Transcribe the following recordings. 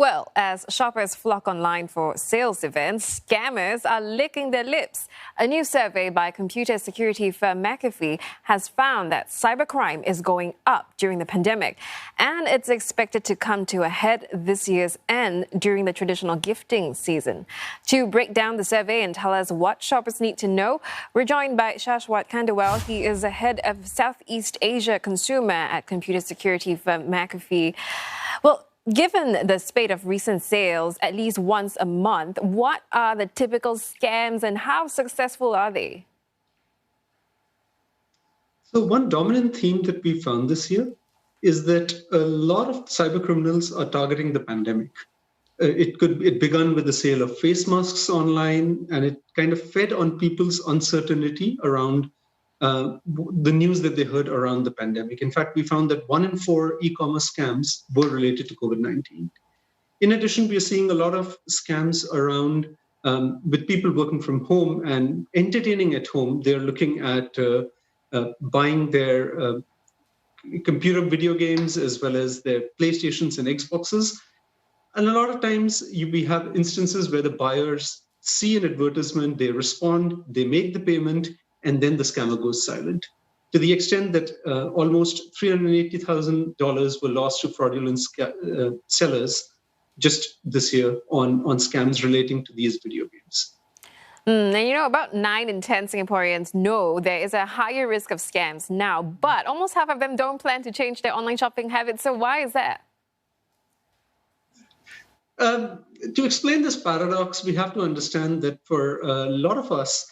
Well, as shoppers flock online for sales events, scammers are licking their lips. A new survey by computer security firm McAfee has found that cybercrime is going up during the pandemic, and it's expected to come to a head this year's end during the traditional gifting season. To break down the survey and tell us what shoppers need to know, we're joined by Shashwat Khandelwal. He is the head of Southeast Asia consumer at computer security firm McAfee. Well, given the spate of recent sales at least once a month, what are the typical scams and how successful are they? So one dominant theme that we found this year is that a lot of cyber criminals are targeting the pandemic. It began with the sale of face masks online, and it kind of fed on people's uncertainty around the news that they heard around the pandemic. In fact, we found that 1 in 4 e-commerce scams were related to COVID-19. In addition, we are seeing a lot of scams around with people working from home and entertaining at home. They're looking at buying their computer video games as well as their PlayStations and Xboxes. And a lot of times we have instances where the buyers see an advertisement, they respond, they make the payment, and then the scammer goes silent. To the extent that almost $380,000 were lost to fraudulent sellers just this year on scams relating to these video games. And about 9 in 10 Singaporeans know there is a higher risk of scams now, but almost half of them don't plan to change their online shopping habits. So why is that? To explain this paradox, we have to understand that for a lot of us,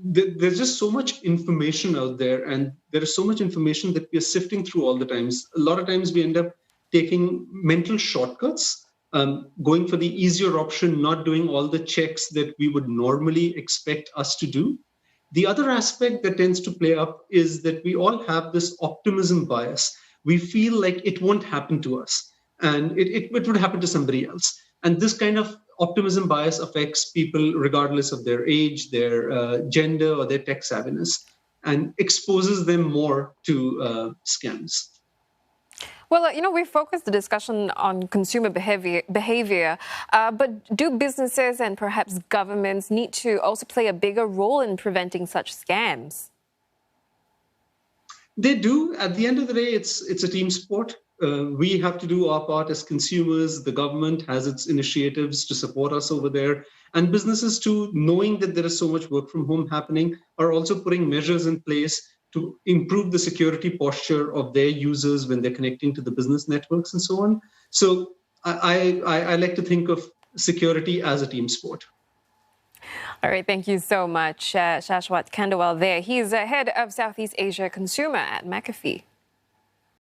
there's just so much information out there, and there is so much information that we are sifting through all the times. A lot of times we end up taking mental shortcuts, going for the easier option, not doing all the checks that we would normally expect us to do. The other aspect that tends to play up is that we all have this optimism bias. We feel like it won't happen to us, and it would happen to somebody else. And this kind of optimism bias affects people regardless of their age, their gender, or their tech savviness, and exposes them more to scams. Well, we focused the discussion on consumer behavior, but do businesses and perhaps governments need to also play a bigger role in preventing such scams? They do. At the end of the day, it's a team sport. We have to do our part as consumers. The government has its initiatives to support us over there. And businesses too, knowing that there is so much work from home happening, are also putting measures in place to improve the security posture of their users when they're connecting to the business networks and so on. So I like to think of security as a team sport. All right, thank you so much, Shashwat Khandelwal there. He's the head of Southeast Asia consumer at McAfee.